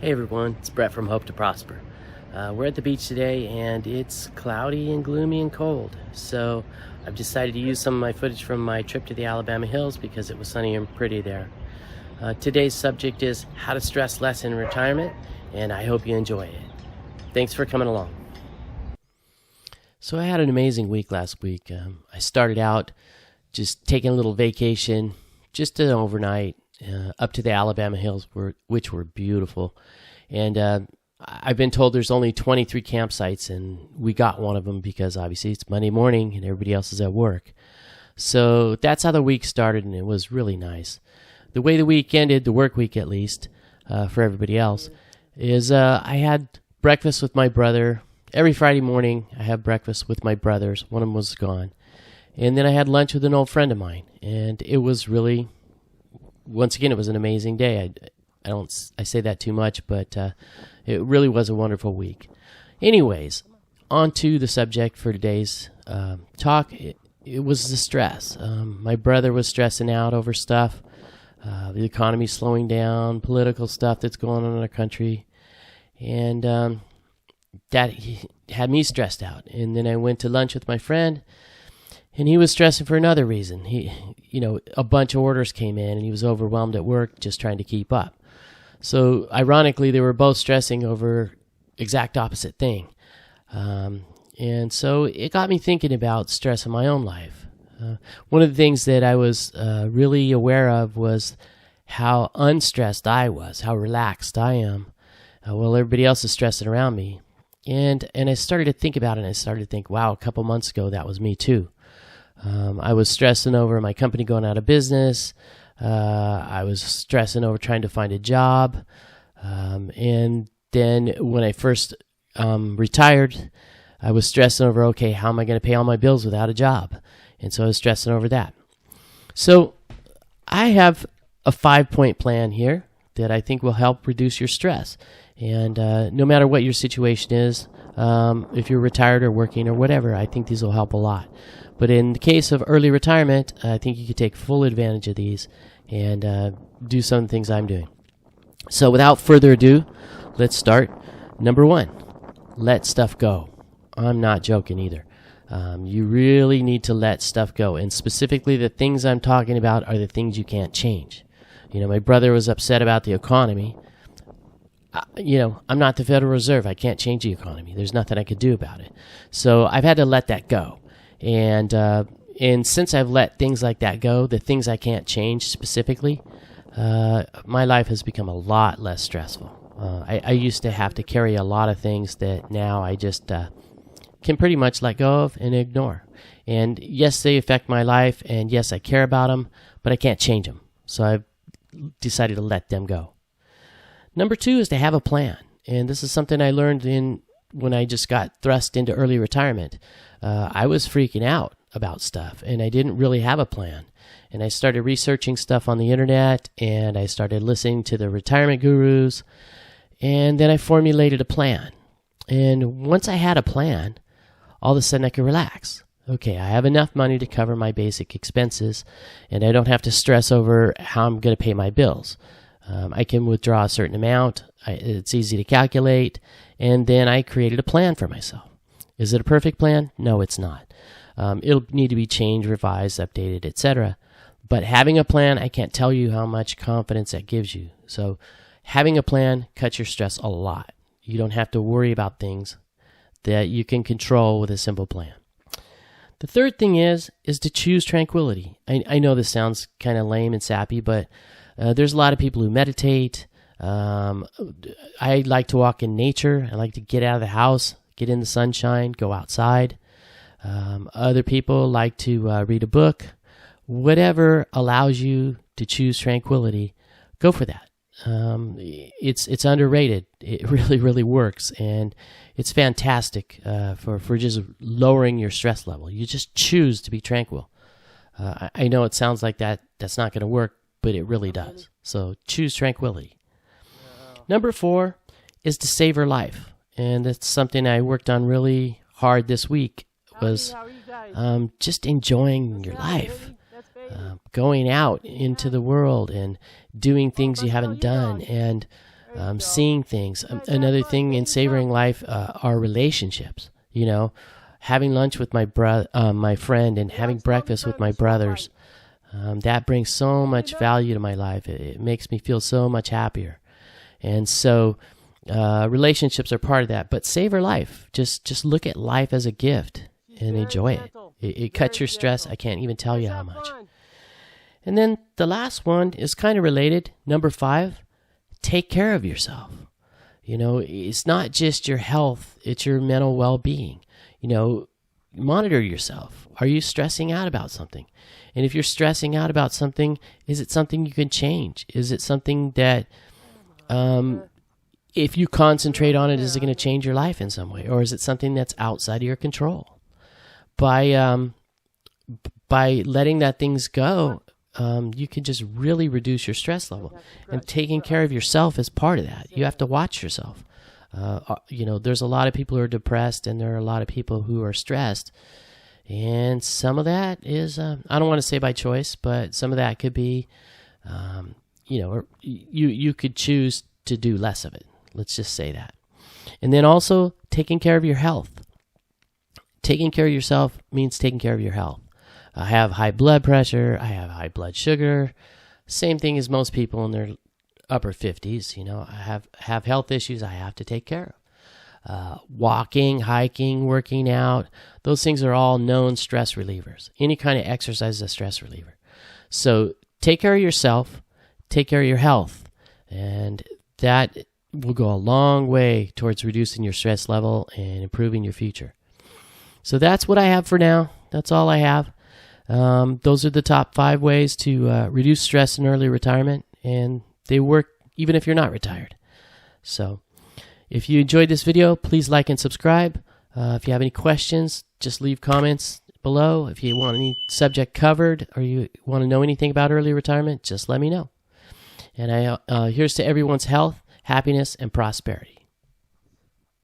Hey everyone, it's Brett from Hope to Prosper. We're at the beach today and it's cloudy and gloomy and cold. So I've decided to use some of my footage from my trip to the Alabama Hills because it was sunny and pretty there. Today's subject is how to stress less in retirement, and I hope you enjoy it. Thanks for coming along. So I had an amazing week last week. I started out just taking a little vacation, just an overnight, up to the Alabama Hills, which were beautiful. And I've been told there's only 23 campsites, and we got one of them because obviously it's Monday morning and everybody else is at work. So that's how the week started, and it was really nice. The way the week ended, the work week at least, for everybody else, is I had breakfast with my brother. Every Friday morning I have breakfast with my brothers. One of them was gone. And then I had lunch with an old friend of mine, and it was really... Once again, it was an amazing day. I say that too much, but it really was a wonderful week. Anyways, on to the subject for today's talk. It was the stress. My brother was stressing out over stuff, the economy slowing down, political stuff that's going on in our country, and that had me stressed out. And then I went to lunch with my friend, and he was stressing for another reason. A bunch of orders came in, and he was overwhelmed at work just trying to keep up. So, ironically, they were both stressing over exact opposite thing. And so it got me thinking about stress in my own life. One of the things that I was really aware of was how unstressed I was, how relaxed I am, while everybody else is stressing around me. And I started to think about it, and I started to think, wow, a couple months ago, that was me too. I was stressing over my company going out of business. I was stressing over trying to find a job. And then when I first retired, I was stressing over, okay, how am I going to pay all my bills without a job? And so I was stressing over that. So I have a 5-point plan here that I think will help reduce your stress. And no matter what your situation is, if you're retired or working or whatever, I think these will help a lot. But in the case of early retirement, I think you could take full advantage of these and do some of the things I'm doing. So without further ado, let's start. Number 1, let stuff go. I'm not joking either. You really need to let stuff go. And specifically, the things I'm talking about are the things you can't change. My brother was upset about the economy. I'm not the Federal Reserve. I can't change the economy. There's nothing I could do about it. So I've had to let that go. And since I've let things like that go, the things I can't change specifically, my life has become a lot less stressful. I used to have to carry a lot of things that now I just can pretty much let go of and ignore. And yes, they affect my life, and yes, I care about them, but I can't change them. So I've decided to let them go. Number 2 is to have a plan. And this is something I learned when I just got thrust into early retirement. I was freaking out about stuff, and I didn't really have a plan. And I started researching stuff on the internet, and I started listening to the retirement gurus, and then I formulated a plan. And once I had a plan, all of a sudden I could relax. Okay, I have enough money to cover my basic expenses, and I don't have to stress over how I'm going to pay my bills. I can withdraw a certain amount. It's easy to calculate. And then I created a plan for myself. Is it a perfect plan? No, it's not. It'll need to be changed, revised, updated, etc. But having a plan, I can't tell you how much confidence that gives you. So having a plan cuts your stress a lot. You don't have to worry about things that you can control with a simple plan. The third thing is to choose tranquility. I know this sounds kind of lame and sappy, but there's a lot of people who meditate. I like to walk in nature. I like to get out of the house, get in the sunshine, go outside. Other people like to read a book. Whatever allows you to choose tranquility, go for that. It's underrated. It really, really works, and it's fantastic for just lowering your stress level. You just choose to be tranquil. I know it sounds like that's not going to work, but it really does. So choose tranquility. Number 4 is to savor life. And that's something I worked on really hard this week, was just enjoying your life. Going out into the world and doing things you haven't done, and seeing things. Another thing in savoring life are relationships. You know, having lunch with my friend, and having breakfast with my brothers. That brings so much value to my life. It makes me feel so much happier. And so relationships are part of that. But savor life. Just look at life as a gift and enjoy it. It cuts your stress. I can't even tell you how much. And then the last one is kind of related. Number 5, take care of yourself. You know, it's not just your health, it's your mental well-being. You know, monitor yourself. Are you stressing out about something? And if you're stressing out about something, is it something you can change? Is it something that, if you concentrate on it, is it going to change your life in some way? Or is it something that's outside of your control? By letting that things go, you can just really reduce your stress level. And taking care of yourself is part of that. You have to watch yourself. You know, there's a lot of people who are depressed, and there are a lot of people who are stressed. And some of that is, I don't want to say by choice, but some of that could be, you know, or you could choose to do less of it. Let's just say that. And then also taking care of your health. Taking care of yourself means taking care of your health. I have high blood pressure. I have high blood sugar. Same thing as most people in their upper 50s. You know, I have health issues I have to take care of. Walking, hiking, working out, those things are all known stress relievers. Any kind of exercise is a stress reliever. So take care of yourself, take care of your health, and that will go a long way towards reducing your stress level and improving your future. So that's what I have for now. That's all I have. Those are the top 5 ways to reduce stress in early retirement, and they work even if you're not retired. So if you enjoyed this video, please like and subscribe. If you have any questions, just leave comments below. If you want any subject covered, or you want to know anything about early retirement, just let me know. And here's to everyone's health, happiness, and prosperity.